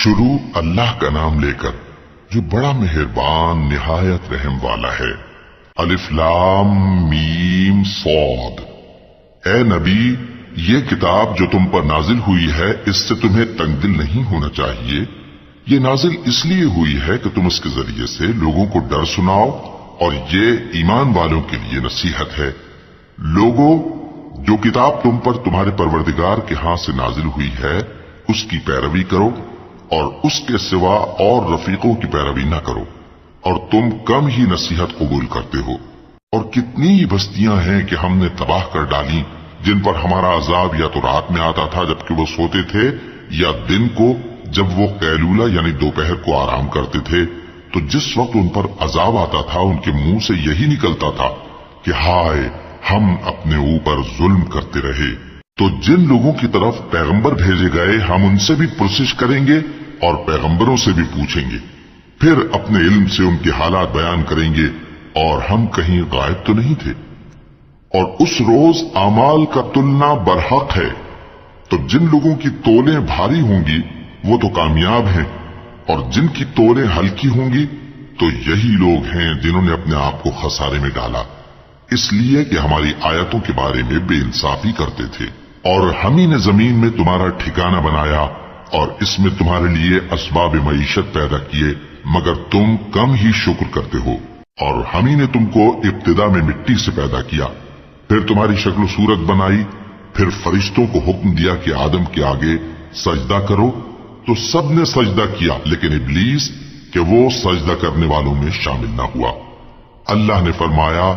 شروع اللہ کا نام لے کر جو بڑا مہربان نہایت رحم والا ہے۔ الف لام میم صاد۔ اے نبی، یہ کتاب جو تم پر نازل ہوئی ہے اس سے تمہیں تنگ دل نہیں ہونا چاہیے۔ یہ نازل اس لیے ہوئی ہے کہ تم اس کے ذریعے سے لوگوں کو ڈر سناؤ اور یہ ایمان والوں کے لیے نصیحت ہے۔ لوگوں، جو کتاب تم پر تمہارے پروردگار کے ہاں سے نازل ہوئی ہے اس کی پیروی کرو اور اس کے سوا اور رفیقوں کی پیروی نہ کرو، اور تم کم ہی نصیحت قبول کرتے ہو۔ اور کتنی ہی بستیاں ہیں کہ ہم نے تباہ کر ڈالی جن پر ہمارا عذاب یا تو رات میں آتا تھا جبکہ وہ سوتے تھے، یا دن کو جب وہ قیلولہ یعنی دوپہر کو آرام کرتے تھے، تو جس وقت ان پر عذاب آتا تھا ان کے منہ سے یہی نکلتا تھا کہ ہائے، ہم اپنے اوپر ظلم کرتے رہے۔ تو جن لوگوں کی طرف پیغمبر بھیجے گئے ہم ان سے بھی پرسش کریں گے اور پیغمبروں سے بھی پوچھیں گے، پھر اپنے علم سے ان کے حالات بیان کریں گے، اور ہم کہیں غائب تو نہیں تھے۔ اور اس روز اعمال کا تلنا برحق ہے، تو جن لوگوں کی تولیں بھاری ہوں گی وہ تو کامیاب ہیں، اور جن کی تولیں ہلکی ہوں گی تو یہی لوگ ہیں جنہوں نے اپنے آپ کو خسارے میں ڈالا، اس لیے کہ ہماری آیتوں کے بارے میں بے انصافی کرتے تھے۔ اور ہم ہی نے زمین میں تمہارا ٹھکانہ بنایا اور اس میں تمہارے لیے اسباب معیشت پیدا کیے، مگر تم کم ہی شکر کرتے ہو۔ اور ہم ہی نے تم کو ابتدا میں مٹی سے پیدا کیا، پھر تمہاری شکل و صورت بنائی، پھر فرشتوں کو حکم دیا کہ آدم کے آگے سجدہ کرو، تو سب نے سجدہ کیا لیکن ابلیس کہ وہ سجدہ کرنے والوں میں شامل نہ ہوا۔ اللہ نے فرمایا،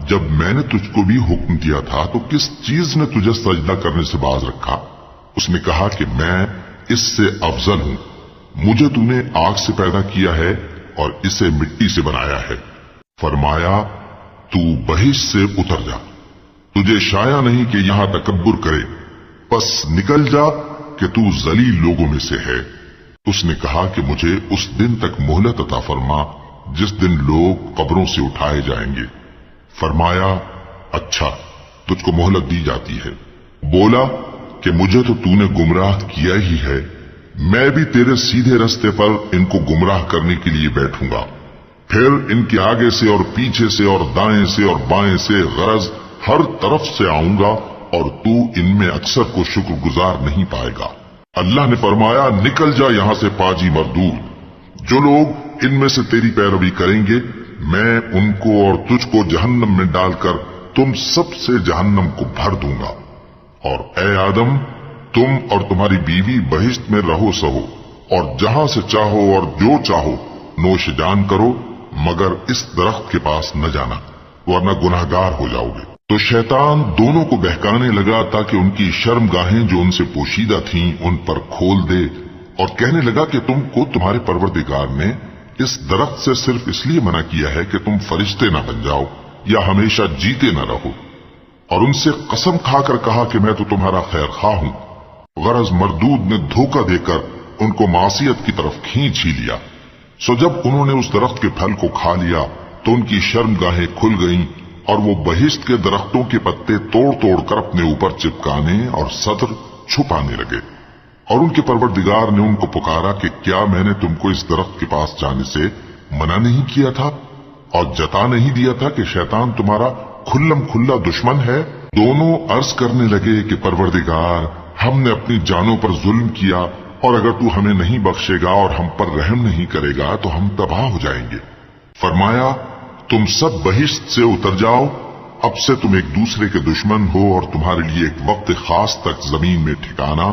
جب میں نے تجھ کو بھی حکم دیا تھا تو کس چیز نے تجھے سجدہ کرنے سے باز رکھا؟ اس نے کہا کہ میں اس سے افضل ہوں، مجھے تو نے آگ سے پیدا کیا ہے اور اسے مٹی سے بنایا ہے۔ فرمایا، تو بہشت سے اتر جا، تجھے شایع نہیں کہ یہاں تکبر کرے، پس نکل جا کہ تو ذلیل لوگوں میں سے ہے۔ اس نے کہا کہ مجھے اس دن تک مہلت عطا فرما جس دن لوگ قبروں سے اٹھائے جائیں گے۔ فرمایا، اچھا، تجھ کو مہلت دی جاتی ہے۔ بولا کہ مجھے تو نے گمراہ کیا ہی ہے، میں بھی تیرے سیدھے رستے پر ان کو گمراہ کرنے کے لیے بیٹھوں گا، پھر ان کے آگے سے اور پیچھے سے اور دائیں سے اور بائیں سے غرض ہر طرف سے آؤں گا، اور تو ان میں اکثر کو شکر گزار نہیں پائے گا۔ اللہ نے فرمایا، نکل جا یہاں سے پاجی مردود، جو لوگ ان میں سے تیری پیروی کریں گے میں ان کو اور تجھ کو جہنم میں ڈال کر تم سب سے جہنم کو بھر دوں گا۔ اور اے آدم، تم اور تمہاری بیوی بہشت میں رہو سہو، اور جہاں سے چاہو اور جو چاہو نوش جان کرو، مگر اس درخت کے پاس نہ جانا ورنہ گناہگار ہو جاؤ گے۔ تو شیطان دونوں کو بہکانے لگا تاکہ ان کی شرم گاہیں جو ان سے پوشیدہ تھیں ان پر کھول دے، اور کہنے لگا کہ تم کو تمہارے پروردگار نے اس درخت سے صرف اس لیے منع کیا ہے کہ تم فرشتے نہ بن جاؤ یا ہمیشہ جیتے نہ رہو۔ اور ان سے قسم کھا کر کہا کہ میں تو تمہارا خیر خواہ ہوں۔ غرض مردود نے دھوکہ دے کر ان کو معصیت کی طرف کھینچ ہی لیا۔ سو جب انہوں نے اس درخت کے پھل کو کھا لیا تو ان کی شرم گاہیں کھل گئیں، اور وہ بہشت کے درختوں کے پتے توڑ توڑ کر اپنے اوپر چپکانے اور صدر چھپانے لگے۔ اور ان کے پروردگار نے ان کو پکارا کہ کیا میں نے تم کو اس درخت کے پاس جانے سے منع نہیں کیا تھا اور جتا نہیں دیا تھا کہ شیطان تمہارا کھلم کھلا دشمن ہے؟ دونوں عرض کرنے لگے کہ پروردگار، ہم نے اپنی جانوں پر ظلم کیا، اور اگر تو ہمیں نہیں بخشے گا اور ہم پر رحم نہیں کرے گا تو ہم تباہ ہو جائیں گے۔ فرمایا، تم سب بہشت سے اتر جاؤ، اب سے تم ایک دوسرے کے دشمن ہو، اور تمہارے لیے ایک وقت خاص تک زمین میں ٹھکانا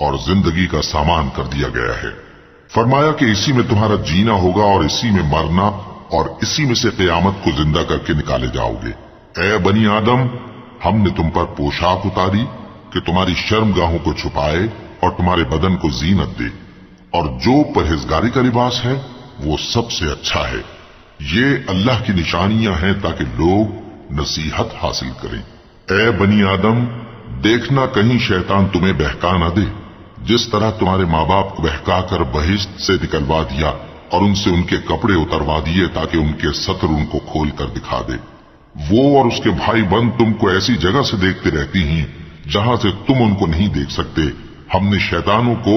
اور زندگی کا سامان کر دیا گیا ہے۔ فرمایا کہ اسی میں تمہارا جینا ہوگا اور اسی میں مرنا، اور اسی میں سے قیامت کو زندہ کر کے نکالے جاؤ گے۔ اے بنی آدم، ہم نے تم پر پوشاک اتاری کہ تمہاری شرم گاہوں کو چھپائے اور تمہارے بدن کو زینت دے، اور جو پرہیزگاری کا لباس ہے وہ سب سے اچھا ہے۔ یہ اللہ کی نشانیاں ہیں تاکہ لوگ نصیحت حاصل کریں۔ اے بنی آدم، دیکھنا کہیں شیطان تمہیں بہکا نہ دے، جس طرح تمہارے ماں باپ کو بہکا کر بہشت سے نکلوا دیا اور ان سے ان کے کپڑے اتروا دیے تاکہ ان کے ستر ان کو کھول کر دکھا دے۔ وہ اور اس کے بھائی بند تم کو ایسی جگہ سے دیکھتے رہتی ہیں جہاں سے تم ان کو نہیں دیکھ سکتے۔ ہم نے شیطانوں کو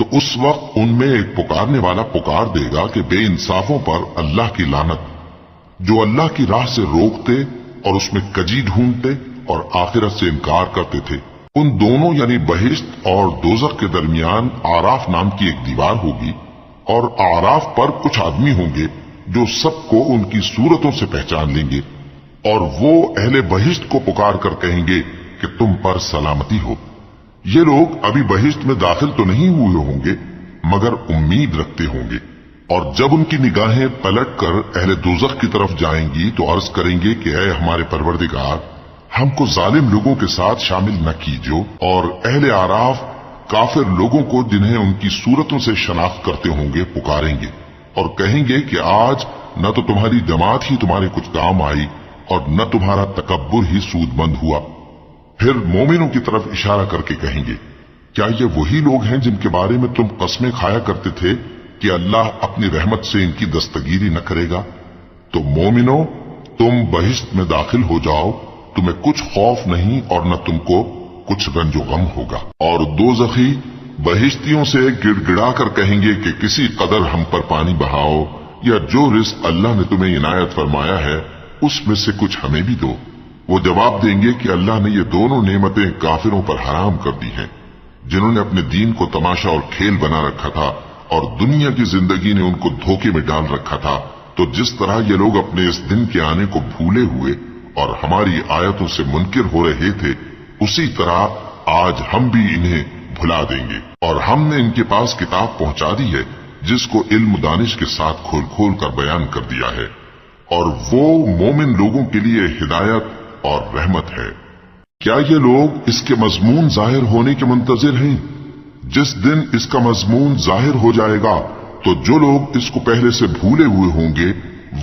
تو اس وقت ان میں ایک پکارنے والا پکار دے گا کہ بے انصافوں پر اللہ کی لعنت، جو اللہ کی راہ سے روکتے اور اس میں کجی ڈھونڈتے اور آخرت سے انکار کرتے تھے۔ ان دونوں یعنی بہشت اور دوزخ کے درمیان آراف نام کی ایک دیوار ہوگی، اور آراف پر کچھ آدمی ہوں گے جو سب کو ان کی صورتوں سے پہچان لیں گے، اور وہ اہل بہشت کو پکار کر کہیں گے کہ تم پر سلامتی ہو۔ یہ لوگ ابھی بہشت میں داخل تو نہیں ہوئے ہوں گے مگر امید رکھتے ہوں گے، اور جب ان کی نگاہیں پلٹ کر اہل دوزخ کی طرف جائیں گی تو عرض کریں گے کہ اے ہمارے پروردگار، ہم کو ظالم لوگوں کے ساتھ شامل نہ کیجو۔ اور اہل آراف کافر لوگوں کو جنہیں ان کی صورتوں سے شناخت کرتے ہوں گے پکاریں گے اور کہیں گے کہ آج نہ تو تمہاری جماعت ہی تمہارے کچھ کام آئی اور نہ تمہارا تکبر ہی سود مند ہوا۔ پھر مومنوں کی طرف اشارہ کر کے کہیں گے، کیا یہ وہی لوگ ہیں جن کے بارے میں تم قسمیں کھایا کرتے تھے کہ اللہ اپنی رحمت سے ان کی دستگیری نہ کرے گا؟ تو مومنوں، تم بہشت میں داخل ہو جاؤ، تمہیں کچھ خوف نہیں اور نہ تم کو کچھ رنج و غم ہوگا۔ اور دوزخی بہشتیوں سے گڑ گڑا کر کہیں گے کہ کسی قدر ہم پر پانی بہاؤ، یا جو رزق اللہ نے تمہیں عنایت فرمایا ہے اس میں سے کچھ ہمیں بھی دو۔ وہ جواب دیں گے کہ اللہ نے یہ دونوں نعمتیں کافروں پر حرام کر دی ہیں، جنہوں نے اپنے دین کو تماشا اور کھیل بنا رکھا تھا اور دنیا کی زندگی نے ان کو دھوکے میں ڈال رکھا تھا۔ تو جس طرح یہ لوگ اپنے اس دن کے آنے کو بھولے ہوئے اور ہماری آیتوں سے منکر ہو رہے تھے، اسی طرح آج ہم بھی انہیں بھلا دیں گے۔ اور ہم نے ان کے پاس کتاب پہنچا دی ہے جس کو علم دانش کے ساتھ کھول کھول کر بیان کر دیا ہے، اور وہ مومن لوگوں کے لیے ہدایت اور رحمت ہے۔ کیا یہ لوگ اس کے مضمون ظاہر ہونے کے منتظر ہیں؟ جس دن اس کا مضمون ظاہر ہو جائے گا تو جو لوگ اس کو پہلے سے بھولے ہوئے ہوں گے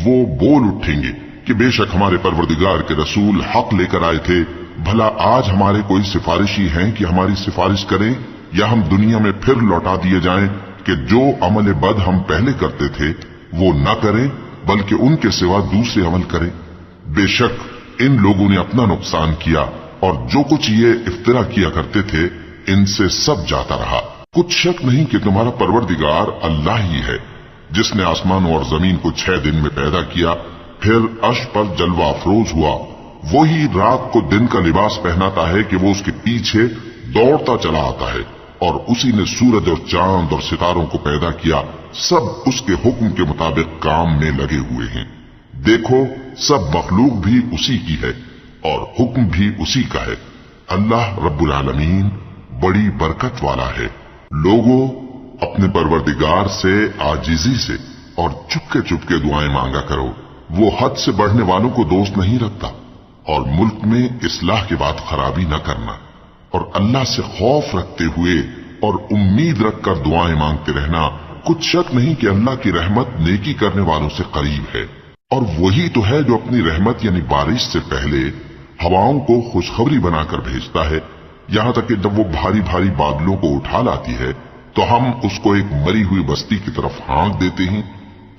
وہ بول اٹھیں گے کہ بے شک ہمارے پروردگار کے رسول حق لے کر آئے تھے، بھلا آج ہمارے کوئی سفارشی ہیں کہ ہماری سفارش کریں، یا ہم دنیا میں پھر لوٹا دیے جائیں کہ جو عمل بد ہم پہلے کرتے تھے وہ نہ کریں بلکہ ان کے سوا دوسرے عمل کریں۔ بے شک ان لوگوں نے اپنا نقصان کیا، اور جو کچھ یہ افترا کیا کرتے تھے ان سے سب جاتا رہا۔ کچھ شک نہیں کہ تمہارا پروردگار اللہ ہی ہے جس نے آسمانوں اور زمین کو 6 دن میں پیدا کیا، پھر عرش پر جلوہ افروز ہوا۔ وہی رات کو دن کا لباس پہناتا ہے کہ وہ اس کے پیچھے دوڑتا چلا آتا ہے، اور اسی نے سورج اور چاند اور ستاروں کو پیدا کیا، سب اس کے حکم کے مطابق کام میں لگے ہوئے ہیں۔ دیکھو سب مخلوق بھی اسی کی ہے اور حکم بھی اسی کا ہے۔ اللہ رب العالمین بڑی برکت والا ہے۔ لوگوں، اپنے پروردگار سے عاجزی سے اور چپکے چپکے دعائیں مانگا کرو، وہ حد سے بڑھنے والوں کو دوست نہیں رکھتا، اور ملک میں اصلاح کے بعد خرابی نہ کرنا، اور اللہ سے خوف رکھتے ہوئے اور امید رکھ کر دعائیں مانگتے رہنا۔ کچھ شک نہیں کہ اللہ کی رحمت نیکی کرنے والوں سے قریب ہے، اور وہی تو ہے جو اپنی رحمت یعنی بارش سے پہلے ہواؤں کو خوشخبری بنا کر بھیجتا ہے، یہاں تک کہ جب وہ بھاری بھاری بادلوں کو اٹھا لاتی ہے تو ہم اس کو ایک مری ہوئی بستی کی طرف ہانک دیتے ہیں،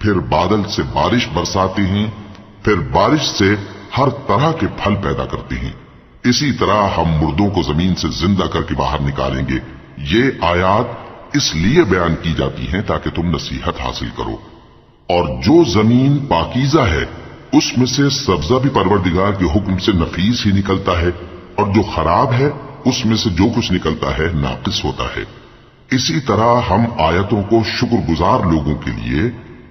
پھر بادل سے بارش برساتے ہیں، پھر بارش سے ہر طرح کے پھل پیدا کرتے ہیں۔ اسی طرح ہم مردوں کو زمین سے زندہ کر کے باہر نکالیں گے۔ یہ آیات اس لیے بیان کی جاتی ہیں تاکہ تم نصیحت حاصل کرو۔ اور جو زمین پاکیزہ ہے اس میں سے سبزہ بھی پروردگار کے حکم سے نفیس ہی نکلتا ہے، اور جو خراب ہے اس میں سے جو کچھ نکلتا ہے ناقص ہوتا ہے۔ اسی طرح ہم آیتوں کو شکر گزار لوگوں کے لیے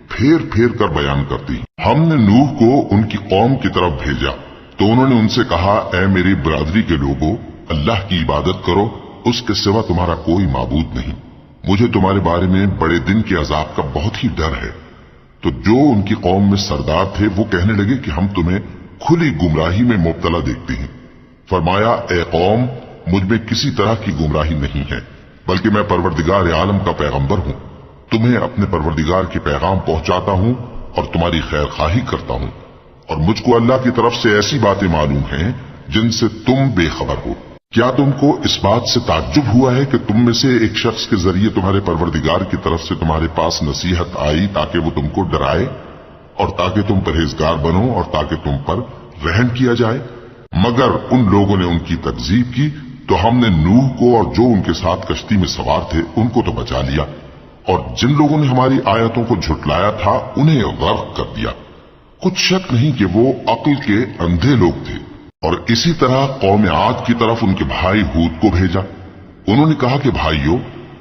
پھیر پھیر کر بیان کرتے ہیں۔ ہم نے نوح کو ان کی قوم کی طرف بھیجا تو انہوں نے ان سے کہا، اے میری برادری کے لوگوں، اللہ کی عبادت کرو، اس کے سوا تمہارا کوئی معبود نہیں۔ مجھے تمہارے بارے میں بڑے دن کے عذاب کا بہت ہی ڈر ہے۔ تو جو ان کی قوم میں سردار تھے وہ کہنے لگے کہ ہم تمہیں کھلی گمراہی میں مبتلا دیکھتے ہیں۔ فرمایا، اے قوم، مجھ میں کسی طرح کی گمراہی نہیں ہے، بلکہ میں پروردگار عالم کا پیغمبر ہوں، تمہیں اپنے پروردگار کے پیغام پہنچاتا ہوں اور تمہاری خیر خواہی کرتا ہوں، اور مجھ کو اللہ کی طرف سے ایسی باتیں معلوم ہیں جن سے تم بے خبر ہو۔ کیا تم کو اس بات سے تعجب ہوا ہے کہ تم میں سے ایک شخص کے ذریعے تمہارے پروردگار کی طرف سے تمہارے پاس نصیحت آئی تاکہ وہ تم کو ڈرائے اور تاکہ تم پرہیزگار بنو اور تاکہ تم پر رحم کیا جائے؟ مگر ان لوگوں نے ان کی تکذیب کی تو ہم نے نوح کو اور جو ان کے ساتھ کشتی میں سوار تھے ان کو تو بچا لیا، اور جن لوگوں نے ہماری آیتوں کو جھٹلایا تھا انہیں غرق کر دیا۔ کچھ شک نہیں کہ وہ عقل کے اندھے لوگ تھے۔ اور اسی طرح قوم عاد کی طرف ان کے بھائی ہود کو بھیجا۔ انہوں نے کہا کہ بھائیو،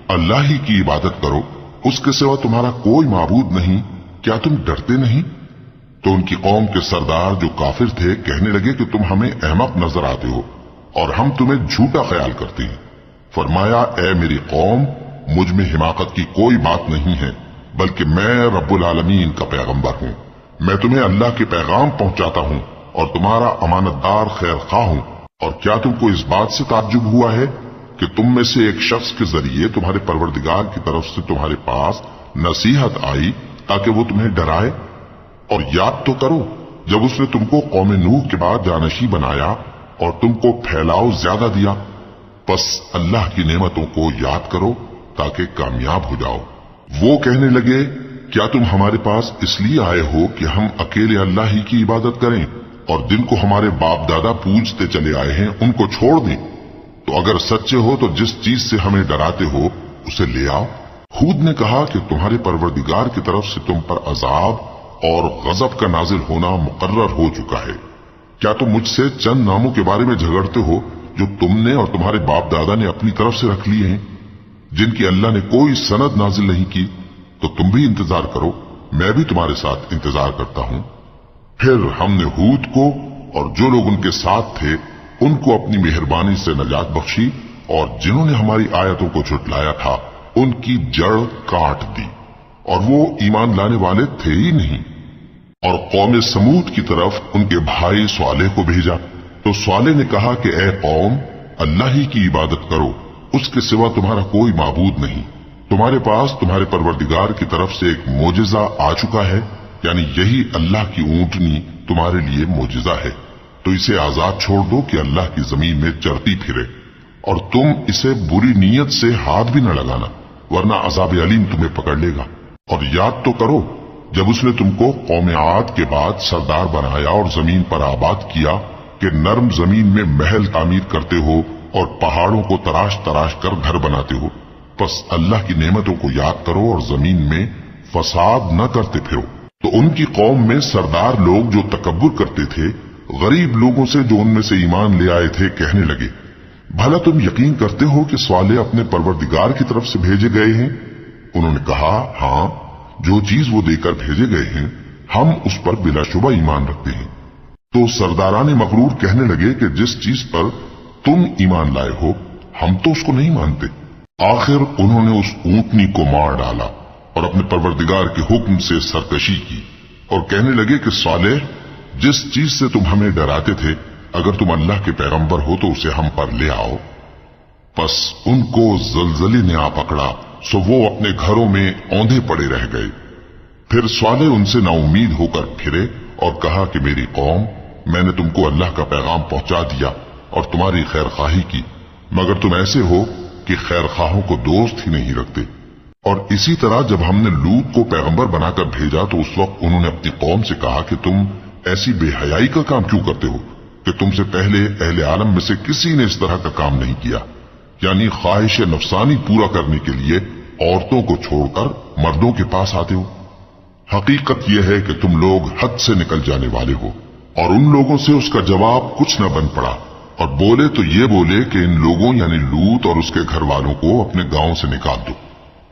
اللہ ہی کی عبادت کرو، اس کے سوا تمہارا کوئی معبود نہیں، کیا تم ڈرتے نہیں؟ تو ان کی قوم کے سردار جو کافر تھے کہنے لگے کہ تم ہمیں احمق نظر آتے ہو اور ہم تمہیں جھوٹا خیال کرتے ہیں۔ فرمایا، اے میری قوم، مجھ میں حماقت کی کوئی بات نہیں ہے، بلکہ میں رب العالمین کا پیغمبر ہوں۔ میں تمہیں اللہ کے پیغام پہنچاتا ہوں اور تمہارا امانت دار خیر خواہ ہوں۔ اور کیا تم کو اس بات سے تعجب ہوا ہے کہ تم میں سے ایک شخص کے ذریعے تمہارے پروردگار کی طرف سے تمہارے پاس نصیحت آئی تاکہ وہ تمہیں ڈرائے؟ اور یاد تو کرو جب اس نے تم کو قوم نوح کے بعد جانشی بنایا اور تم کو پھیلاؤ زیادہ دیا۔ پس اللہ کی نعمتوں کو یاد کرو تاکہ کامیاب ہو جاؤ۔ وہ کہنے لگے، کیا تم ہمارے پاس اس لیے آئے ہو کہ ہم اکیلے اللہ ہی کی عبادت کریں اور جن کو ہمارے باپ دادا پوجتے چلے آئے ہیں ان کو چھوڑ دیں؟ تو اگر سچے ہو تو جس چیز سے ہمیں ڈراتے ہو اسے لے آؤ۔ ہود نے کہا کہ تمہارے پروردگار کی طرف سے تم پر عذاب اور غضب کا نازل ہونا مقرر ہو چکا ہے۔ کیا تم مجھ سے چند ناموں کے بارے میں جھگڑتے ہو جو تم نے اور تمہارے باپ دادا نے اپنی طرف سے رکھ لیے ہیں، جن کی اللہ نے کوئی سند نازل نہیں کی؟ تو تم بھی انتظار کرو، میں بھی تمہارے ساتھ انتظار کرتا ہوں۔ پھر ہم نے ہود کو اور جو لوگ ان کے ساتھ تھے ان کو اپنی مہربانی سے نجات بخشی، اور جنہوں نے ہماری آیتوں کو جھٹلایا تھا ان کی جڑ کاٹ دی، اور وہ ایمان لانے والے تھے ہی نہیں۔ اور قوم سمود کی طرف ان کے بھائی صالح کو بھیجا، تو صالح نے کہا کہ اے قوم، اللہ ہی کی عبادت کرو، اس کے سوا تمہارا کوئی معبود نہیں۔ تمہارے پاس تمہارے پروردگار کی طرف سے ایک معجزہ آ چکا ہے، یعنی یہی اللہ کی اونٹنی تمہارے لیے معجزہ ہے، تو اسے آزاد چھوڑ دو کہ اللہ کی زمین میں چرتی پھرے، اور تم اسے بری نیت سے ہاتھ بھی نہ لگانا، ورنہ عذاب علیم تمہیں پکڑ لے گا۔ اور یاد تو کرو جب اس نے تم کو قوم عاد کے بعد سردار بنایا اور زمین پر آباد کیا کہ نرم زمین میں محل تعمیر کرتے ہو اور پہاڑوں کو تراش تراش کر گھر بناتے ہو۔ پس اللہ کی نعمتوں کو یاد کرو اور زمین میں فساد نہ کرتے پھرو۔ تو ان کی قوم میں سردار لوگ جو تکبر کرتے تھے غریب لوگوں سے جو ان میں سے ایمان لے آئے تھے کہنے لگے، بھلا تم یقین کرتے ہو کہ صالح اپنے پروردگار کی طرف سے بھیجے گئے ہیں؟ انہوں نے کہا، ہاں، جو چیز وہ دے کر بھیجے گئے ہیں ہم اس پر بلا شبہ ایمان رکھتے ہیں۔ تو سرداران مغرور کہنے لگے کہ جس چیز پر تم ایمان لائے ہو ہم تو اس کو نہیں مانتے۔ آخر انہوں نے اس اونٹنی کو مار ڈالا اور اپنے پروردگار کے حکم سے سرکشی کی، اور کہنے لگے کہ صالح، جس چیز سے تم ہمیں ڈراتے تھے اگر تم اللہ کے پیغمبر ہو تو اسے ہم پر لے آؤ۔ پس ان کو زلزلے نے آ پکڑا، سو وہ اپنے گھروں میں اوندھے پڑے رہ گئے۔ پھر صالح ان سے نا امید ہو کر پھرے اور کہا کہ میری قوم، میں نے تم کو اللہ کا پیغام پہنچا دیا اور تمہاری خیر خواہی کی، مگر تم ایسے ہو کہ خیر خواہوں کو دوست ہی نہیں رکھتے۔ اور اسی طرح جب ہم نے لوط کو پیغمبر بنا کر بھیجا تو اس وقت انہوں نے اپنی قوم سے کہا کہ تم ایسی بے حیائی کا کام کیوں کرتے ہو کہ تم سے پہلے اہل عالم میں سے کسی نے اس طرح کا کام نہیں کیا، یعنی خواہش نفسانی پورا کرنے کے لیے عورتوں کو چھوڑ کر مردوں کے پاس آتے ہو۔ حقیقت یہ ہے کہ تم لوگ حد سے نکل جانے والے ہو۔ اور ان لوگوں سے اس کا جواب کچھ نہ بن پڑا، اور بولے تو یہ بولے کہ ان لوگوں یعنی لوط اور اس کے گھر والوں کو اپنے گاؤں سے نکال دو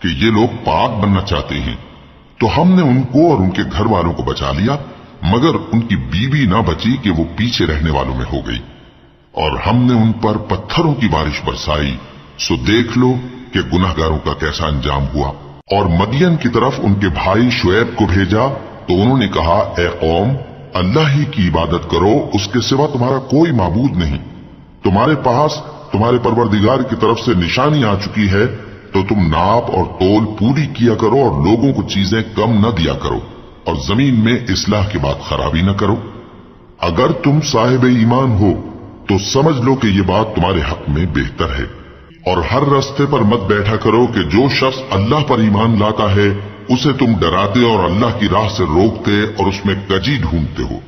کہ یہ لوگ پاک بننا چاہتے ہیں۔ تو ہم نے ان کو اور ان کے گھر والوں کو بچا لیا، مگر ان کی بیوی نہ بچی کہ وہ پیچھے رہنے والوں میں ہو گئی، اور ہم نے ان پر پتھروں کی بارش برسائی، سو دیکھ لو کہ گناہگاروں کا کیسا انجام ہوا۔ اور مدین کی طرف ان کے بھائی شعیب کو بھیجا تو انہوں نے کہا، اے قوم، اللہ ہی کی عبادت کرو، اس کے سوا تمہارا کوئی معبود نہیں۔ تمہارے پاس تمہارے پروردگار کی طرف سے نشانی آ چکی ہے، تو تم ناپ اور تول پوری کیا کرو اور لوگوں کو چیزیں کم نہ دیا کرو، اور زمین میں اصلاح کے بعد خرابی نہ کرو۔ اگر تم صاحب ایمان ہو تو سمجھ لو کہ یہ بات تمہارے حق میں بہتر ہے، اور ہر رستے پر مت بیٹھا کرو کہ جو شخص اللہ پر ایمان لاتا ہے اسے تم ڈراتے اور اللہ کی راہ سے روکتے اور اس میں کجی ڈھونڈتے ہو۔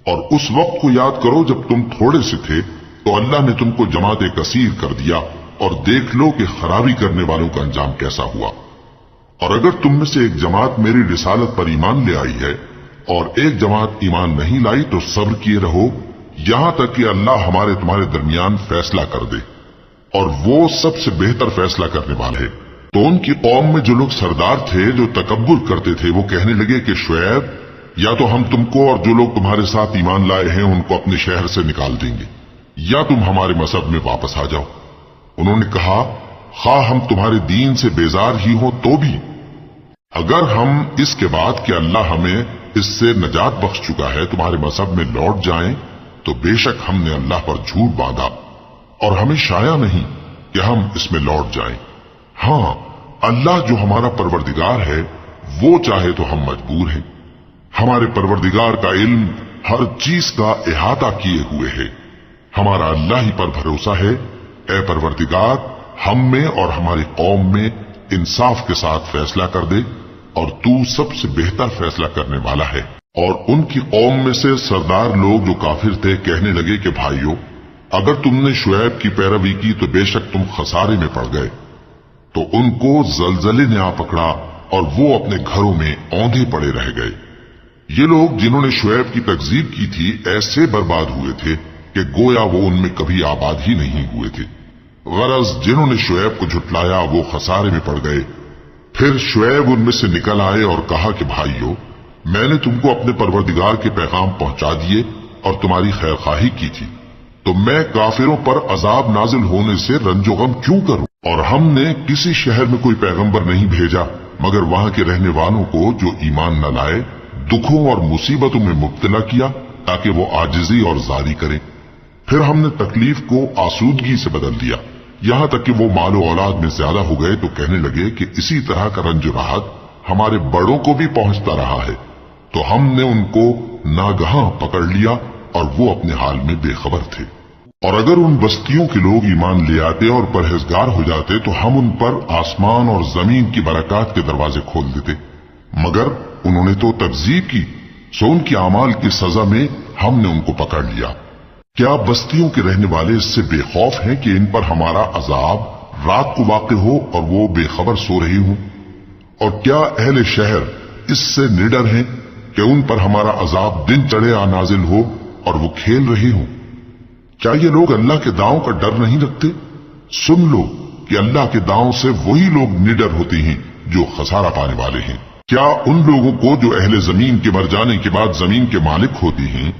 اور اس وقت کو یاد کرو جب تم تھوڑے سے تھے تو اللہ نے تم کو جماعت کثیر کر دیا، اور دیکھ لو کہ خرابی کرنے والوں کا انجام کیسا ہوا۔ اور اگر تم میں سے ایک جماعت میری رسالت پر ایمان لے آئی ہے اور ایک جماعت ایمان نہیں لائی تو صبر کیے رہو یہاں تک کہ اللہ ہمارے تمہارے درمیان فیصلہ کر دے، اور وہ سب سے بہتر فیصلہ کرنے والا ہے۔ تو ان کی قوم میں جو لوگ سردار تھے جو تکبر کرتے تھے وہ کہنے لگے کہ شعیب، یا تو ہم تم کو اور جو لوگ تمہارے ساتھ ایمان لائے ہیں ان کو اپنے شہر سے نکال دیں گے، یا تم ہمارے مذہب میں واپس آ جاؤ۔ انہوں نے کہا، خواہ ہم تمہارے دین سے بیزار ہی ہوں تو بھی، اگر ہم اس کے بعد کہ اللہ ہمیں اس سے نجات بخش چکا ہے تمہارے مذہب میں لوٹ جائیں تو بے شک ہم نے اللہ پر جھوٹ باندھا، اور ہمیں شایع نہیں کہ ہم اس میں لوٹ جائیں۔ ہاں، اللہ جو ہمارا پروردگار ہے وہ چاہے تو ہم مجبور ہیں۔ ہمارے پروردگار کا علم ہر چیز کا احاطہ کیے ہوئے ہے۔ ہمارا اللہ ہی پر بھروسہ ہے۔ اے پروردگار، ہم میں اور ہماری قوم میں انصاف کے ساتھ فیصلہ کر دے، اور تو سب سے بہتر فیصلہ کرنے والا ہے۔ اور ان کی قوم میں سے سردار لوگ جو کافر تھے کہنے لگے کہ بھائیو، اگر تم نے شعیب کی پیروی کی تو بے شک تم خسارے میں پڑ گئے۔ تو ان کو زلزلے نے آ پکڑا اور وہ اپنے گھروں میں اوندھے پڑے رہ گئے۔ یہ لوگ جنہوں نے شعیب کی تکذیب کی تھی ایسے برباد ہوئے تھے کہ گویا وہ ان میں کبھی آباد ہی نہیں ہوئے تھے۔ غرض جنہوں نے شعیب کو جھٹلایا وہ خسارے میں پڑ گئے۔ پھر شعیب ان میں سے نکل آئے اور کہا کہ بھائیو، میں نے تم کو اپنے پروردگار کے پیغام پہنچا دیے اور تمہاری خیرخواہی کی تھی، تو میں کافروں پر عذاب نازل ہونے سے رنج و غم کیوں کروں؟ اور ہم نے کسی شہر میں کوئی پیغمبر نہیں بھیجا مگر وہاں کے رہنے والوں کو جو ایمان نہ لائے دکھوں اور مصیبتوں میں مبتلا کیا تاکہ وہ عاجزی اور زاری کریں۔ پھر ہم نے تکلیف کو آسودگی سے بدل دیا، یہاں تک کہ وہ مال و اولاد میں زیادہ ہو گئے تو کہنے لگے کہ اسی طرح کا رنج و راحت ہمارے بڑوں کو بھی پہنچتا رہا ہے۔ تو ہم نے ان کو ناگہاں پکڑ لیا اور وہ اپنے حال میں بے خبر تھے۔ اور اگر ان بستیوں کے لوگ ایمان لے آتے اور پرہیزگار ہو جاتے تو ہم ان پر آسمان اور زمین کی برکات کے دروازے کھول دیتے، مگر انہوں نے تو تکذیب کی، سو ان کی اعمال کی سزا میں ہم نے ان کو پکڑ لیا۔ کیا بستیوں کے رہنے والے اس سے بے خوف ہیں کہ ان پر ہمارا عذاب رات کو واقع ہو اور وہ بے خبر سو رہی ہوں؟ اور کیا اہل شہر اس سے نڈر ہیں کہ ان پر ہمارا عذاب دن چڑھے آ نازل ہو اور وہ کھیل رہے ہوں؟ کیا یہ لوگ اللہ کے داؤں کا ڈر نہیں رکھتے؟ سن لو کہ اللہ کے داؤں سے وہی لوگ نڈر ہوتے ہیں جو خسارہ پانے والے ہیں۔ کیا ان لوگوں کو جو اہل زمین کے مر جانے کے بعد زمین کے مالک ہوتے ہیں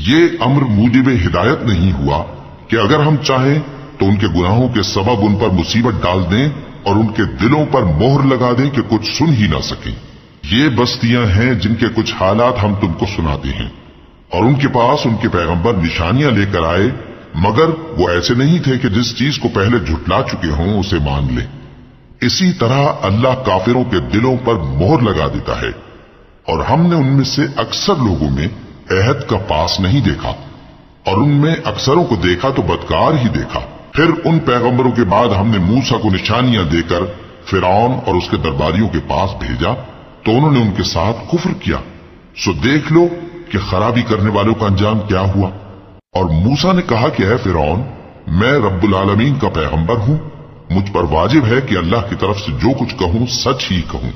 یہ امر موجب ہدایت نہیں ہوا کہ اگر ہم چاہیں تو ان کے گناہوں کے سبب ان پر مصیبت ڈال دیں اور ان کے دلوں پر مہر لگا دیں کہ کچھ سن ہی نہ سکیں؟ یہ بستیاں ہیں جن کے کچھ حالات ہم تم کو سناتے ہیں، اور ان کے پاس ان کے پیغمبر نشانیاں لے کر آئے، مگر وہ ایسے نہیں تھے کہ جس چیز کو پہلے جھٹلا چکے ہوں اسے مان لیں۔ اسی طرح اللہ کافروں کے دلوں پر مہر لگا دیتا ہے، اور ہم نے ان میں سے اکثر لوگوں میں عہد کا پاس نہیں دیکھا، اور ان میں اکثروں کو دیکھا تو بدکار ہی دیکھا۔ پھر ان پیغمبروں کے بعد ہم نے موسیٰ کو نشانیاں دے کر فرعون اور اس کے درباریوں کے پاس بھیجا تو انہوں نے ان کے ساتھ کفر کیا، سو دیکھ لو کہ خرابی کرنے والوں کا انجام کیا ہوا۔ اور موسیٰ نے کہا کہ اے فرعون، میں رب العالمین کا پیغمبر ہوں، مجھ پر واجب ہے کہ اللہ کی طرف سے جو کچھ کہوں سچ ہی کہوں۔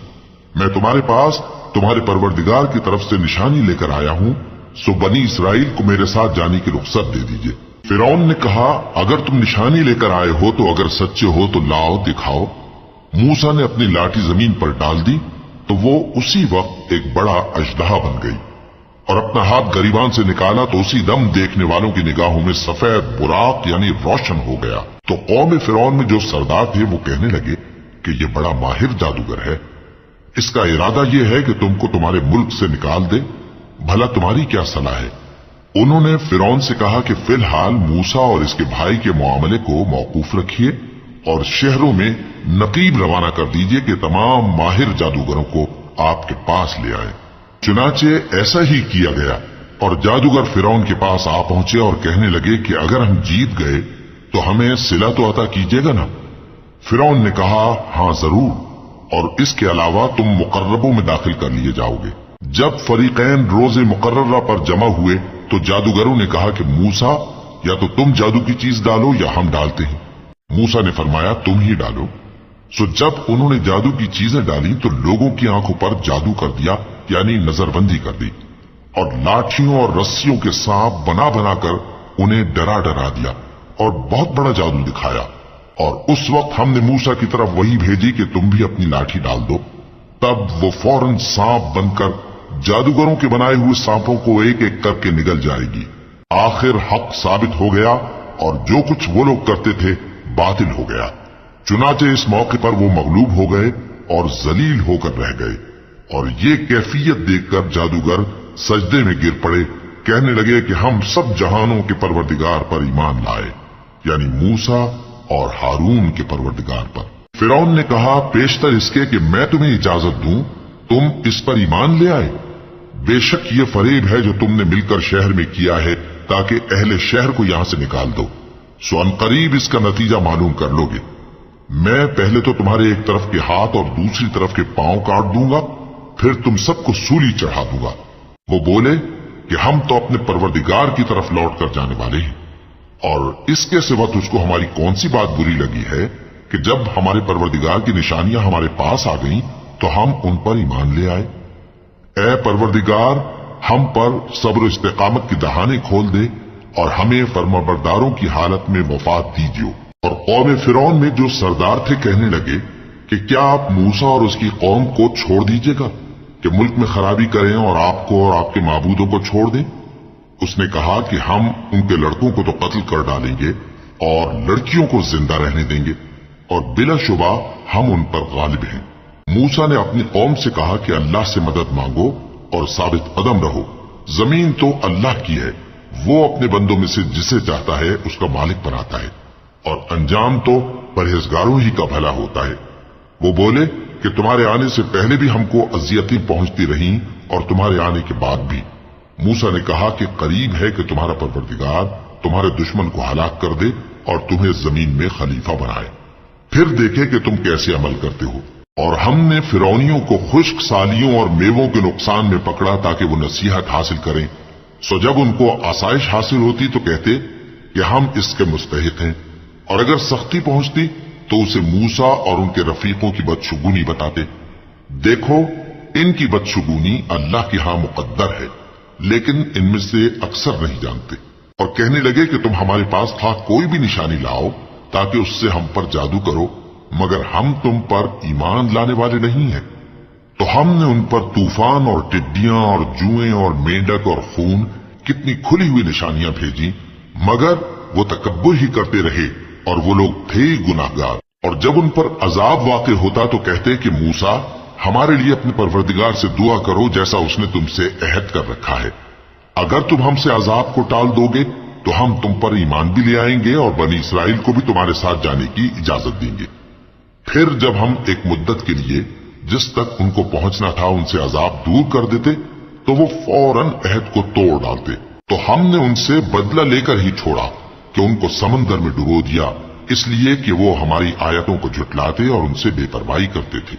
میں تمہارے پاس تمہارے پروردگار کی طرف سے نشانی لے کر آیا ہوں، سو بنی اسرائیل کو میرے ساتھ جانے کی رخصت دے دیجئے۔ فرعون نے کہا اگر تم نشانی لے کر آئے ہو تو اگر سچے ہو تو لاؤ دکھاؤ۔ موسیٰ نے اپنی لاٹھی زمین پر ڈال دی تو وہ اسی وقت ایک بڑا اژدہا بن گئی، اور اپنا ہاتھ گریبان سے نکالا تو اسی دم دیکھنے والوں کی نگاہوں میں سفید براق یعنی روشن ہو گیا۔ تو قوم فرعون میں جو سردار تھے وہ کہنے لگے کہ یہ بڑا ماہر جادوگر ہے، اس کا ارادہ یہ ہے کہ تم کو تمہارے ملک سے نکال دے، بھلا تمہاری کیا صلاح ہے؟ انہوں نے فرعون سے کہا کہ فی الحال موسیٰ اور اس کے بھائی کے معاملے کو موقوف رکھیے اور شہروں میں نقیب روانہ کر دیجئے کہ تمام ماہر جادوگروں کو آپ کے پاس لے آئے۔ چنانچہ ایسا ہی کیا گیا، اور جادوگر فرعون کے پاس آ پہنچے اور کہنے لگے کہ اگر ہم جیت گئے تو ہمیں صلہ تو عطا کیجیے گا نا؟ فرعون نے کہا ہاں ضرور، اور اس کے علاوہ تم مقربوں میں داخل کر لیے جاؤ گے۔ جب فریقین روز مقررہ پر جمع ہوئے تو جادوگروں نے کہا کہ موسیٰ یا تو تم جادو کی چیز ڈالو یا ہم ڈالتے ہیں۔ موسیٰ نے فرمایا تم ہی ڈالو۔ سو جب انہوں نے جادو کی چیزیں ڈالی تو لوگوں کی آنکھوں پر جادو کر دیا، یعنی نظر بندی کر دی، اور لاٹھیوں اور رسیوں کے سانپ بنا بنا کر انہیں ڈرا ڈرا دیا اور بہت بڑا جادو دکھایا۔ اور اس وقت ہم نے موسیٰ کی طرف وحی بھیجی کہ تم بھی اپنی لاٹھی ڈال دو، تب وہ فوراً سانپ بن کر جادوگروں کے بنائے ہوئے سانپوں کو ایک ایک کر کے نگل جائے گی۔ آخر حق ثابت ہو گیا اور جو کچھ وہ لوگ کرتے تھے باطل ہو گیا۔ چنانچہ اس موقع پر وہ مغلوب ہو گئے اور ذلیل ہو کر رہ گئے، اور یہ کیفیت دیکھ کر جادوگر سجدے میں گر پڑے، کہنے لگے کہ ہم سب جہانوں کے پروردگار پر ایمان لائے، یعنی موسیٰ اور ہارون کے پروردگار پر۔ فرعون نے کہا پیشتر اس کے کہ میں تمہیں اجازت دوں تم اس پر ایمان لے آئے، بے شک یہ فریب ہے جو تم نے مل کر شہر میں کیا ہے تاکہ اہل شہر کو یہاں سے نکال دو، سو ان قریب اس کا نتیجہ معلوم کر لو گے۔ میں پہلے تو تمہارے ایک طرف کے ہاتھ اور دوسری طرف کے پاؤں کاٹ دوں گا، پھر تم سب کو سولی چڑھا دوں گا۔ وہ بولے کہ ہم تو اپنے پروردگار کی طرف لوٹ کر جانے والے ہیں، اور اس کے سوا تجھ کو ہماری کون سی بات بری لگی ہے کہ جب ہمارے پروردگار کی نشانیاں ہمارے پاس آ گئیں تو ہم ان پر ایمان لے آئے۔ اے پروردگار، ہم پر صبر و استقامت کی دہانے کھول دے اور ہمیں فرمانبرداروں کی حالت میں وفات دیجیو۔ اور قوم فرعون میں جو سردار تھے کہنے لگے کہ کیا آپ موسیٰ اور اس کی قوم کو چھوڑ دیجیے گا کہ ملک میں خرابی کریں اور آپ کو اور آپ کے معبودوں کو چھوڑ دیں؟ اس نے کہا کہ ہم ان کے لڑکوں کو تو قتل کر ڈالیں گے اور لڑکیوں کو زندہ رہنے دیں گے، اور بلا شبہ ہم ان پر غالب ہیں۔ موسیٰ نے اپنی قوم سے کہا کہ اللہ سے مدد مانگو اور ثابت قدم رہو، زمین تو اللہ کی ہے، وہ اپنے بندوں میں سے جسے چاہتا ہے اس کا مالک بناتا ہے، اور انجام تو پرہیزگاروں ہی کا بھلا ہوتا ہے۔ وہ بولے کہ تمہارے آنے سے پہلے بھی ہم کو اذیتیں پہنچتی رہیں اور تمہارے آنے کے بعد بھی۔ موسیٰ نے کہا کہ قریب ہے کہ تمہارا پروردگار تمہارے دشمن کو ہلاک کر دے اور تمہیں زمین میں خلیفہ بنائے، پھر دیکھے کہ تم کیسے عمل کرتے ہو۔ اور ہم نے فرعونیوں کو خشک سالیوں اور میووں کے نقصان میں پکڑا تاکہ وہ نصیحت حاصل کریں، سو جب ان کو آسائش حاصل ہوتی تو کہتے کہ ہم اس کے مستحق ہیں، اور اگر سختی پہنچتی تو اسے موسیٰ اور ان کے رفیقوں کی بدشگونی بتاتے۔ دیکھو ان کی بدشگونی اللہ کی ہاں مقدر ہے، لیکن ان میں سے اکثر نہیں جانتے۔ اور کہنے لگے کہ تم ہمارے پاس کوئی بھی نشانی لاؤ تاکہ اس سے ہم پر جادو کرو، مگر ہم تم پر ایمان لانے والے نہیں ہیں۔ تو ہم نے ان پر طوفان اور ٹڈیاں اور جوئیں اور مینڈک اور خون کتنی کھلی ہوئی نشانیاں بھیجی، مگر وہ تکبر ہی کرتے رہے اور وہ لوگ تھے گناہگار۔ اور جب ان پر عذاب واقع ہوتا تو کہتے کہ موسیٰ ہمارے لیے اپنے پروردگار سے دعا کرو جیسا اس نے تم سے عہد کر رکھا ہے، اگر تم ہم سے عذاب کو ٹال دو گے تو ہم تم پر ایمان بھی لے آئیں گے اور بنی اسرائیل کو بھی تمہارے ساتھ جانے کی اجازت دیں گے۔ پھر جب ہم ایک مدت کے لیے جس تک ان کو پہنچنا تھا ان سے عذاب دور کر دیتے تو وہ فوراً عہد کو توڑ ڈالتے، تو ہم نے ان سے بدلہ لے کر ہی چھوڑا کہ ان کو سمندر میں ڈبو دیا، اس لیے کہ وہ ہماری آیتوں کو جھٹلاتے اور ان سے بے پرواہی کرتے تھے۔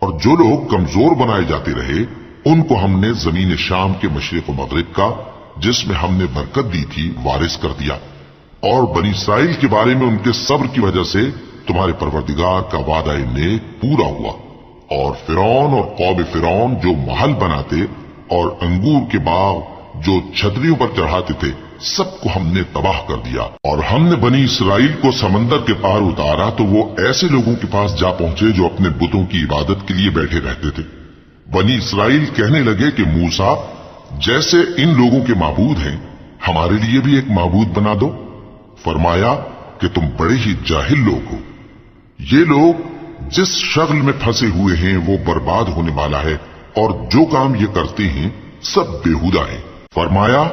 اور جو لوگ کمزور بنائے جاتے رہے ان کو ہم نے زمین شام کے مشرق و مغرب کا جس میں ہم نے برکت دی تھی وارث کر دیا، اور بنی اسرائیل کے بارے میں ان کے صبر کی وجہ سے تمہارے پروردگار کا وعدہ نیک پورا ہوا۔ اور فرعون اور قوم فرعون جو محل بناتے اور انگور کے باغ جو چھتریوں پر چڑھاتے تھے سب کو ہم نے تباہ کر دیا۔ اور ہم نے بنی اسرائیل کو سمندر کے پار اتارا تو وہ ایسے لوگوں کے پاس جا پہنچے جو اپنے بتوں کی عبادت کے لیے بیٹھے رہتے تھے۔ بنی اسرائیل کہنے لگے کہ موسیٰ جیسے ان لوگوں کے معبود ہیں ہمارے لیے بھی ایک معبود بنا دو۔ فرمایا کہ تم بڑے ہی جاہل لوگ ہو، یہ لوگ جس شغل میں پھنسے ہوئے ہیں وہ برباد ہونے والا ہے، اور جو کام یہ کرتے ہیں سب بےہودہ ہیں۔ فرمایا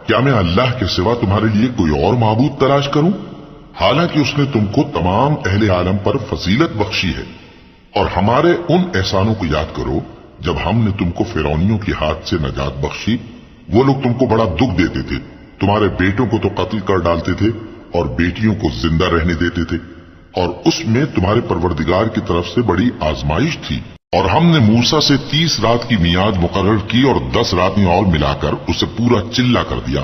کیا میں اللہ کے سوا تمہارے لیے کوئی اور معبود تلاش کروں، حالانکہ اس نے تم کو تمام اہل عالم پر فضیلت بخشی ہے۔ اور ہمارے ان احسانوں کو یاد کرو جب ہم نے تم کو فرعونیوں کے ہاتھ سے نجات بخشی، وہ لوگ تم کو بڑا دکھ دیتے تھے، تمہارے بیٹوں کو تو قتل کر ڈالتے تھے اور بیٹیوں کو زندہ رہنے دیتے تھے، اور اس میں تمہارے پروردگار کی طرف سے بڑی آزمائش تھی۔ اور ہم نے موسیٰ سے 30 رات کی میعاد مقرر کی اور 10 راتیں اور ملا کر اسے پورا چلہ کر دیا،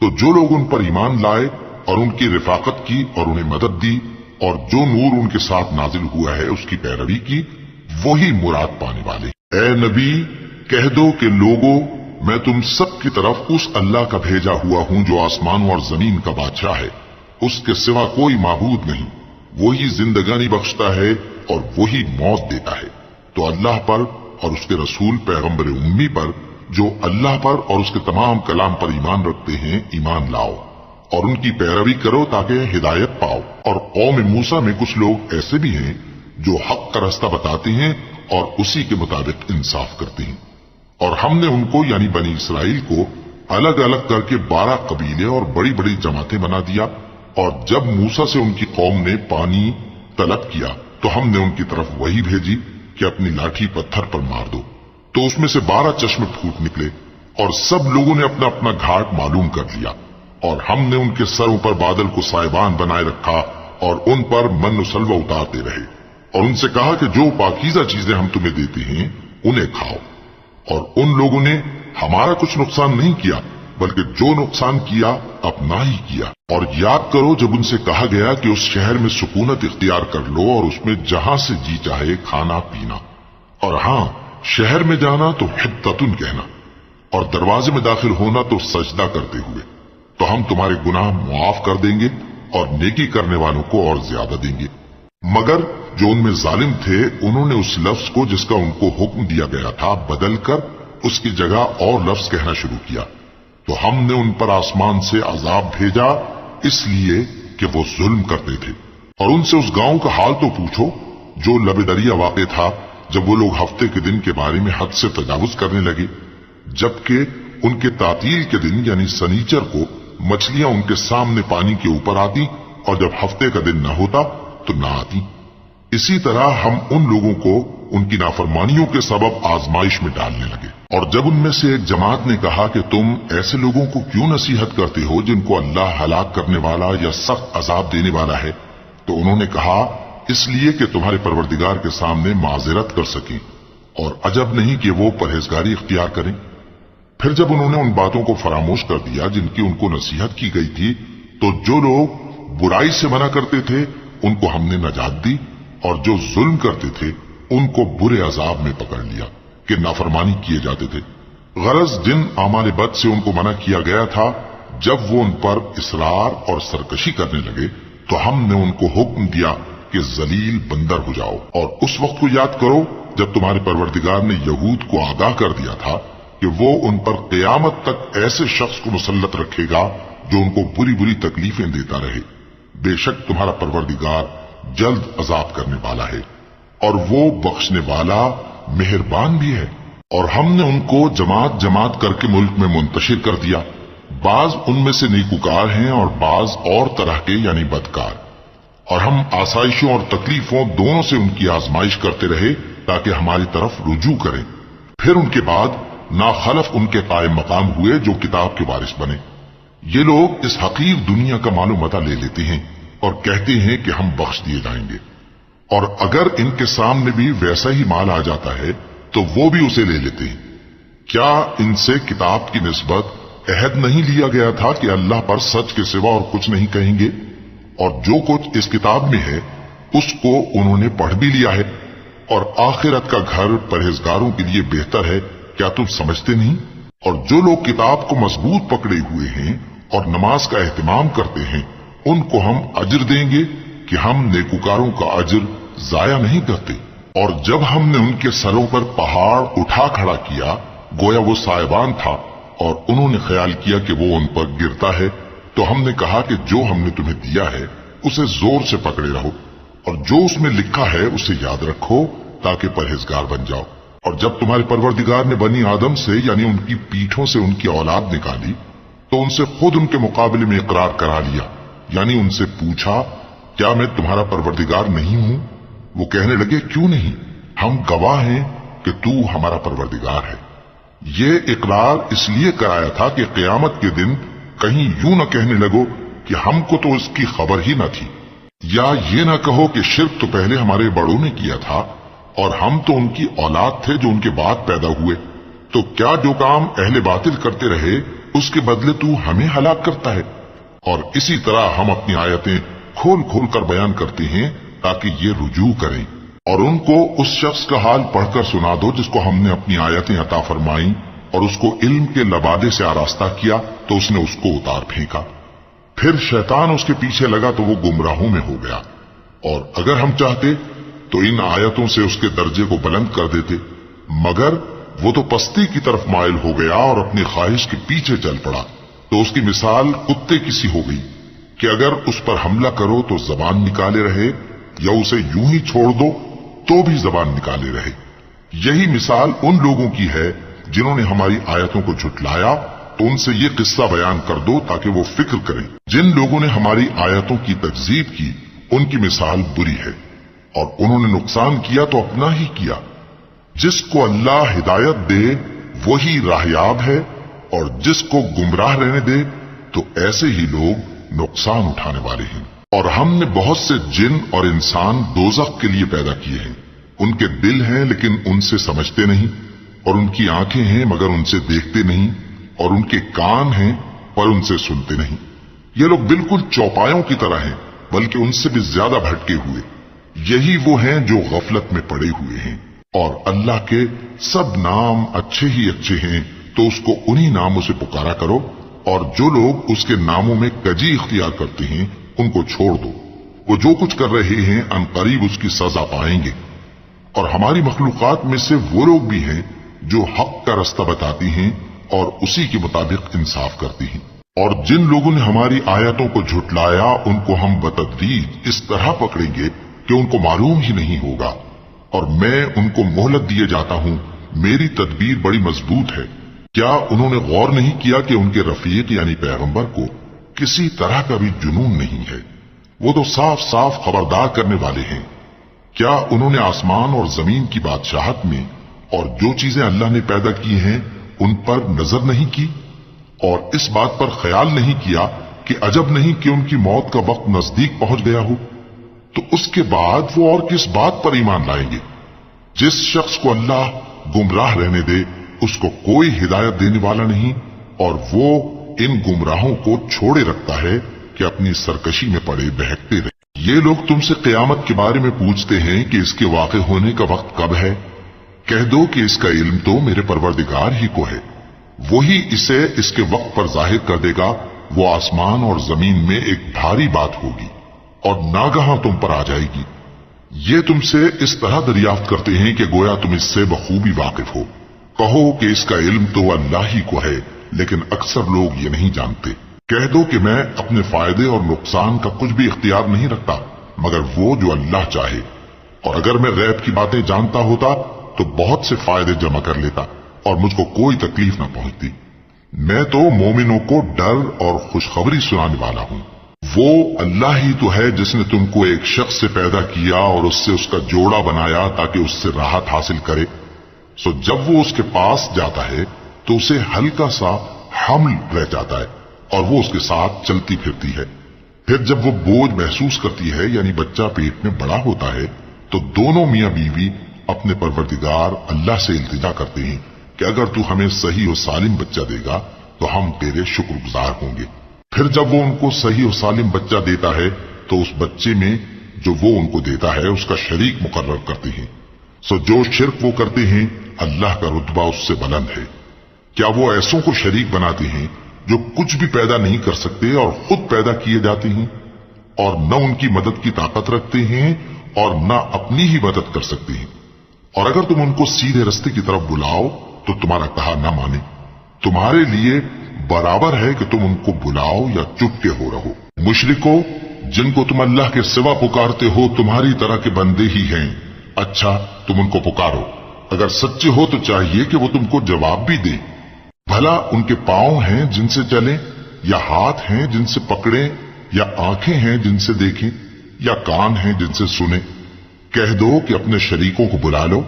تو جو لوگ ان پر ایمان لائے اور ان کی رفاقت کی اور انہیں مدد دی اور جو نور ان کے ساتھ نازل ہوا ہے اس کی پیروی کی، وہی مراد پانے والے۔ اے نبی کہہ دو کہ لوگوں، میں تم سب کی طرف اس اللہ کا بھیجا ہوا ہوں جو آسمانوں اور زمین کا بادشاہ ہے، اس کے سوا کوئی معبود نہیں، وہی زندگانی بخشتا ہے اور وہی موت دیتا ہے۔ تو اللہ پر اور اس کے رسول پیغمبر امی پر جو اللہ پر اور اس کے تمام کلام پر ایمان رکھتے ہیں ایمان لاؤ اور ان کی پیروی کرو تاکہ ہدایت پاؤ۔ اور قوم موسیٰ میں کچھ لوگ ایسے بھی ہیں جو حق کا راستہ بتاتے ہیں اور اسی کے مطابق انصاف کرتے ہیں۔ اور ہم نے ان کو یعنی بنی اسرائیل کو الگ الگ کر کے 12 قبیلے اور بڑی بڑی جماعتیں بنا دیا، اور جب موسیٰ سے ان کی قوم نے پانی طلب کیا تو ہم نے ان کی طرف وہی بھیجی کہ اپنی لاٹھی پتھر پر مار دو، تو اس میں سے 12 چشمے پھوٹ نکلے اور سب لوگوں نے اپنا اپنا گھاٹ معلوم کر لیا، اور ہم نے ان کے سروں پر بادل کو سائبان بنائے رکھا اور ان پر من و سلوہ اتارتے رہے، اور ان سے کہا کہ جو پاکیزہ چیزیں ہم تمہیں دیتے ہیں انہیں کھاؤ۔ اور ان لوگوں نے ہمارا کچھ نقصان نہیں کیا بلکہ جو نقصان کیا اپنا ہی کیا۔ اور یاد کرو جب ان سے کہا گیا کہ اس شہر میں سکونت اختیار کر لو اور اس میں جہاں سے جی چاہے کھانا پینا، اور ہاں شہر میں جانا تو حطتن کہنا اور دروازے میں داخل ہونا تو سجدہ کرتے ہوئے، تو ہم تمہارے گناہ معاف کر دیں گے اور نیکی کرنے والوں کو اور زیادہ دیں گے۔ مگر جو ان میں ظالم تھے انہوں نے اس لفظ کو جس کا ان کو حکم دیا گیا تھا بدل کر اس کی جگہ اور لفظ کہنا شروع کیا، تو ہم نے ان پر آسمان سے عذاب بھیجا اس لیے کہ وہ ظلم کرتے تھے۔ اور ان سے اس گاؤں کا حال تو پوچھو جو لب دریا واقع تھا، جب وہ لوگ ہفتے کے دن کے بارے میں حد سے تجاوز کرنے لگے، جبکہ ان کے تعطیل کے دن یعنی سنیچر کو مچھلیاں ان کے سامنے پانی کے اوپر آتی اور جب ہفتے کا دن نہ ہوتا تو نہ آتی۔ اسی طرح ہم ان لوگوں کو ان کی نافرمانیوں کے سبب آزمائش میں ڈالنے لگے۔ اور جب ان میں سے ایک جماعت نے کہا کہ تم ایسے لوگوں کو کیوں نصیحت کرتے ہو جن کو اللہ ہلاک کرنے والا یا سخت عذاب دینے والا ہے، تو انہوں نے کہا اس لیے کہ تمہارے پروردگار کے سامنے معذرت کر سکیں، اور عجب نہیں کہ وہ پرہیزگاری اختیار کریں۔ پھر جب انہوں نے ان باتوں کو فراموش کر دیا جن کی ان کو نصیحت کی گئی تھی، تو جو لوگ برائی سے منع کرتے تھے ان کو ہم نے نجات دی، اور جو ظلم کرتے تھے ان کو برے عذاب میں پکڑ لیا کہ نافرمانی کیے جاتے تھے۔ غرض جن اعمال بد سے ان کو منع کیا گیا تھا، جب وہ ان پر اصرار اور سرکشی کرنے لگے تو ہم نے ان کو حکم دیا کہ ذلیل بندر ہو جاؤ۔ اور اس وقت کو یاد کرو جب تمہارے پروردگار نے یہود کو آگاہ کر دیا تھا کہ وہ ان پر قیامت تک ایسے شخص کو مسلط رکھے گا جو ان کو بری بری تکلیفیں دیتا رہے۔ بے شک تمہارا پروردگار جلد عذاب کرنے والا ہے اور وہ بخشنے والا مہربان بھی ہے۔ اور ہم نے ان کو جماعت جماعت کر کے ملک میں منتشر کر دیا، بعض ان میں سے نیکوکار ہیں اور بعض اور طرح کے یعنی بدکار، اور ہم آسائشوں اور تکلیفوں دونوں سے ان کی آزمائش کرتے رہے تاکہ ہماری طرف رجوع کریں۔ پھر ان کے بعد ناخلف ان کے قائم مقام ہوئے جو کتاب کے وارث بنے۔ یہ لوگ اس حقیر دنیا کا مال و متاع لے لیتے ہیں اور کہتے ہیں کہ ہم بخش دیے جائیں گے، اور اگر ان کے سامنے بھی ویسا ہی مال آ جاتا ہے تو وہ بھی اسے لے لیتے ہیں۔ کیا ان سے کتاب کی نسبت عہد نہیں لیا گیا تھا کہ اللہ پر سچ کے سوا اور کچھ نہیں کہیں گے؟ اور جو کچھ اس کتاب میں ہے اس کو انہوں نے پڑھ بھی لیا ہے، اور آخرت کا گھر پرہیزگاروں کے لیے بہتر ہے، کیا تم سمجھتے نہیں؟ اور جو لوگ کتاب کو مضبوط پکڑے ہوئے ہیں اور نماز کا اہتمام کرتے ہیں ان کو ہم اجر دیں گے کہ ہم نیکوکاروں کا اجر ضائع نہیں کرتے۔ اور جب ہم نے ان کے سروں پر پہاڑ اٹھا کھڑا کیا گویا وہ سائبان تھا اور انہوں نے خیال کیا کہ وہ ان پر گرتا ہے، تو ہم نے کہا کہ جو ہم نے تمہیں دیا ہے اسے زور سے پکڑے رہو اور جو اس میں لکھا ہے اسے یاد رکھو تاکہ پرہیزگار بن جاؤ۔ اور جب تمہارے پروردگار نے بنی آدم سے یعنی ان کی پیٹھوں سے ان کی اولاد نکالی تو ان سے خود ان کے مقابلے میں اقرار کرا لیا، یعنی ان سے پوچھا کیا میں تمہارا پروردگار نہیں ہوں؟ وہ کہنے لگے کیوں نہیں، ہم گواہ ہیں کہ تو ہمارا پروردگار ہے۔ یہ اقرار اس لیے کرایا تھا کہ قیامت کے دن کہیں یوں نہ کہنے لگو کہ ہم کو تو اس کی خبر ہی نہ تھی، یا یہ نہ کہو کہ شرک تو پہلے ہمارے بڑوں نے کیا تھا اور ہم تو ان کی اولاد تھے جو ان کے بعد پیدا ہوئے۔ تو کیا جو کام اہل باطل کرتے رہے اس کے بدلے تو ہمیں ہلاک کرتا ہے؟ اور اسی طرح ہم اپنی آیتیں کھول کھول کر بیان کرتے ہیں تاکہ یہ رجوع کریں، اور ان کو اس شخص کا حال پڑھ کر سنا دو جس کو ہم نے اپنی آیتیں عطا فرمائیں اور اس کو علم کے لبادے سے آراستہ کیا تو اس نے اس کو اتار پھینکا، پھر شیطان اس کے پیچھے لگا تو وہ گمراہوں میں ہو گیا، اور اگر ہم چاہتے تو ان آیتوں سے اس کے درجے کو بلند کر دیتے، مگر وہ تو پستی کی طرف مائل ہو گیا اور اپنی خواہش کے پیچھے چل پڑا، تو اس کی مثال کتے کی سی ہو گئی کہ اگر اس پر حملہ کرو تو زبان نکالے رہے، یا اسے یوں ہی چھوڑ دو تو بھی زبان نکالے رہے۔ یہی مثال ان لوگوں کی ہے جنہوں نے ہماری آیتوں کو جھٹلایا، تو ان سے یہ قصہ بیان کر دو تاکہ وہ فکر کریں۔ جن لوگوں نے ہماری آیتوں کی تکذیب کی ان کی مثال بری ہے، اور انہوں نے نقصان کیا تو اپنا ہی کیا۔ جس کو اللہ ہدایت دے وہی راہیاب ہے، اور جس کو گمراہ رہنے دے تو ایسے ہی لوگ نقصان اٹھانے والے ہیں۔ اور ہم نے بہت سے جن اور انسان دوزخ کے لیے پیدا کیے ہیں، ان کے دل ہیں لیکن ان سے سمجھتے نہیں، اور ان کی آنکھیں ہیں مگر ان سے دیکھتے نہیں، اور ان کے کان ہیں پر ان سے سنتے نہیں۔ یہ لوگ بالکل چوپایوں کی طرح ہیں بلکہ ان سے بھی زیادہ بھٹکے ہوئے۔ یہی وہ ہیں جو غفلت میں پڑے ہوئے ہیں، اور اللہ کے سب نام اچھے ہی اچھے ہیں تو اس کو انہی ناموں سے پکارا کرو، اور جو لوگ اس کے ناموں میں کجی اختیار کرتے ہیں ان کو چھوڑ دو، وہ جو کچھ کر رہے ہیں عنقریب اس کی سزا پائیں گے۔ اور ہماری مخلوقات میں سے وہ لوگ بھی ہیں جو حق کا رستہ بتاتی ہیں اور اسی کے مطابق انصاف کرتی ہیں، اور جن لوگوں نے ہماری آیتوں کو جھٹلایا ان کو ہم بتدریج اس طرح پکڑیں گے کہ ان کو معلوم ہی نہیں ہوگا، اور میں ان کو مہلت دیے جاتا ہوں، میری تدبیر بڑی مضبوط ہے۔ کیا انہوں نے غور نہیں کیا کہ ان کے رفیق یعنی پیغمبر کو کسی طرح کا بھی جنون نہیں ہے؟ وہ تو صاف صاف خبردار کرنے والے ہیں۔ کیا انہوں نے آسمان اور زمین کی بادشاہت میں اور جو چیزیں اللہ نے پیدا کی ہیں ان پر نظر نہیں کی، اور اس بات پر خیال نہیں کیا کہ عجب نہیں کہ ان کی موت کا وقت نزدیک پہنچ گیا ہو؟ تو اس کے بعد وہ اور کس بات پر ایمان لائیں گے؟ جس شخص کو اللہ گمراہ رہنے دے اس کو کوئی ہدایت دینے والا نہیں، اور وہ ان گمراہوں کو چھوڑے رکھتا ہے کہ اپنی سرکشی میں پڑے بہکتے رہے۔ یہ لوگ تم سے قیامت کے بارے میں پوچھتے ہیں کہ اس کے واقع ہونے کا وقت کب ہے؟ کہہ دو کہ اس کا علم تو میرے پروردگار ہی کو ہے، وہی اسے اس کے وقت پر ظاہر کر دے گا۔ وہ آسمان اور زمین میں ایک بھاری بات ہوگی اور ناگہاں تم پر آ جائے گی۔ یہ تم سے اس طرح دریافت کرتے ہیں کہ گویا تم اس سے بخوبی واقف ہو۔ کہو کہ اس کا علم تو اللہ ہی کو ہے، لیکن اکثر لوگ یہ نہیں جانتے۔ کہہ دو کہ میں اپنے فائدے اور نقصان کا کچھ بھی اختیار نہیں رکھتا مگر وہ جو اللہ چاہے، اور اگر میں غیب کی باتیں جانتا ہوتا تو بہت سے فائدے جمع کر لیتا اور مجھ کو کوئی تکلیف نہ پہنچتی۔ میں تو مومنوں کو ڈر اور خوشخبری سنانے والا ہوں۔ وہ اللہ ہی تو ہے جس نے تم کو ایک شخص سے پیدا کیا اور اس سے اس کا جوڑا بنایا تاکہ اس سے راحت حاصل کرے، سو جب وہ اس کے پاس جاتا ہے تو اسے ہلکا سا حمل رہ جاتا ہے اور وہ اس کے ساتھ چلتی پھرتی ہے۔ پھر جب وہ بوجھ محسوس کرتی ہے یعنی بچہ پیٹ میں بڑا ہوتا ہے تو دونوں میاں بیوی اپنے پروردگار اللہ سے التجا کرتے ہیں کہ اگر تو ہمیں صحیح و سالم بچہ دے گا تو ہم تیرے شکر گزار ہوں گے۔ پھر جب وہ ان کو صحیح و سالم بچہ دیتا ہے تو اس بچے میں جو وہ ان کو دیتا ہے اس کا شریک مقرر کرتے ہیں، سو جو شرک وہ کرتے ہیں اللہ کا رتبہ اس سے بلند ہے۔ کیا وہ ایسوں کو شریک بناتے ہیں جو کچھ بھی پیدا نہیں کر سکتے اور خود پیدا کیے جاتے ہیں، اور نہ ان کی مدد کی طاقت رکھتے ہیں اور نہ اپنی ہی مدد کر سکتے ہیں؟ اور اگر تم ان کو سیدھے رستے کی طرف بلاؤ تو تمہارا کہا نہ مانے، تمہارے لیے برابر ہے کہ تم ان کو بلاؤ یا چپ کے ہو رہو۔ مشرکو جن کو تم اللہ کے سوا پکارتے ہو تمہاری طرح کے بندے ہی ہیں، اچھا تم ان کو پکارو، اگر سچے ہو تو چاہیے کہ وہ تم کو جواب بھی دیں۔ بھلا ان کے پاؤں ہیں جن سے چلیں، یا ہاتھ ہیں جن سے پکڑیں، یا آنکھیں ہیں جن سے دیکھیں، یا کان ہیں جن سے سنیں؟ کہہ دو کہ اپنے شریکوں کو بلا لو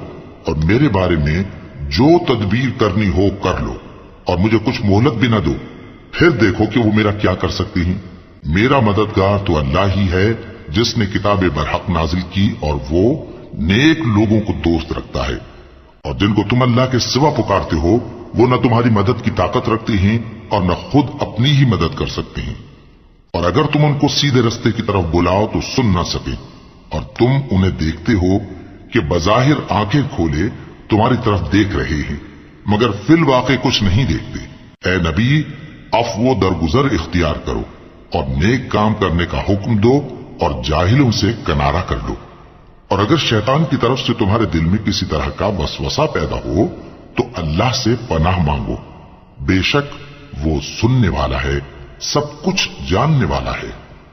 اور میرے بارے میں جو تدبیر کرنی ہو کر لو، اور مجھے کچھ مہلت بھی نہ دو، پھر دیکھو کہ وہ میرا کیا کر سکتی ہیں۔ میرا مددگار تو اللہ ہی ہے جس نے کتاب برحق نازل کی، اور وہ نیک لوگوں کو دوست رکھتا ہے۔ اور جن کو تم اللہ کے سوا پکارتے ہو وہ نہ تمہاری مدد کی طاقت رکھتے ہیں اور نہ خود اپنی ہی مدد کر سکتے ہیں، اور اگر تم ان کو سیدھے رستے کی طرف بلاؤ تو سن نہ سکے، اور تم انہیں دیکھتے ہو کہ بظاہر آنکھیں کھولے تمہاری طرف دیکھ رہے ہیں مگر فی الواقع کچھ نہیں دیکھتے۔ اے نبی، عفو و درگزر اختیار کرو اور نیک کام کرنے کا حکم دو اور جاہلوں سے کنارہ کر لو، اور اگر شیطان کی طرف سے تمہارے دل میں کسی طرح کا وسوسہ پیدا ہو تو اللہ سے پناہ مانگو، بے شک وہ سننے والا ہے، سب کچھ جاننے والا ہے۔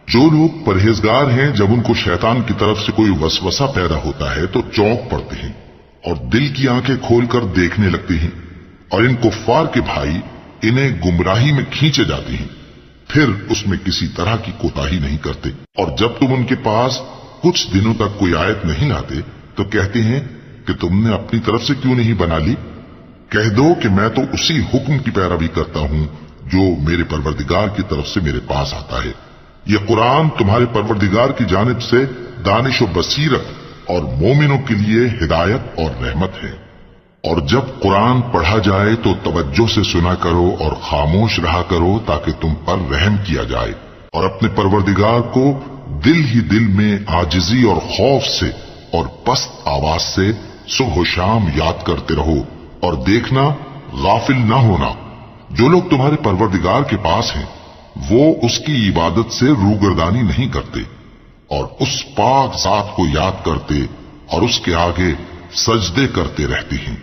جو لوگ پرہیزگار ہیں جب ان کو شیطان کی طرف سے کوئی وسوسہ پیدا ہوتا ہے تو چونک پڑتے ہیں اور دل کی آنکھیں کھول کر دیکھنے لگتے ہیں، اور ان کفار کے بھائی انہیں گمراہی میں کھینچے جاتے ہیں، پھر اس میں کسی طرح کی کوتاہی نہیں کرتے، اور جب تم ان کے پاس کچھ دنوں تک کوئی آیت نہیں لاتے تو کہتے ہیں کہ تم نے اپنی طرف سے کیوں نہیں بنا لی؟ کہہ دو کہ میں تو اسی حکم کی پیروی کرتا ہوں جو میرے پروردگار کی طرف سے میرے پاس آتا ہے۔ یہ قرآن تمہارے پروردگار کی جانب سے دانش و بصیرت اور مومنوں کے لیے ہدایت اور رحمت ہے۔ اور جب قرآن پڑھا جائے تو توجہ سے سنا کرو اور خاموش رہا کرو تاکہ تم پر رحم کیا جائے، اور اپنے پروردگار کو دل ہی دل میں عاجزی اور خوف سے اور پست آواز سے صبح و شام یاد کرتے رہو، اور دیکھنا غافل نہ ہونا، جو لوگ تمہارے پروردگار کے پاس ہیں وہ اس کی عبادت سے روگردانی نہیں کرتے اور اس پاک ذات کو یاد کرتے اور اس کے آگے سجدے کرتے رہتے ہیں۔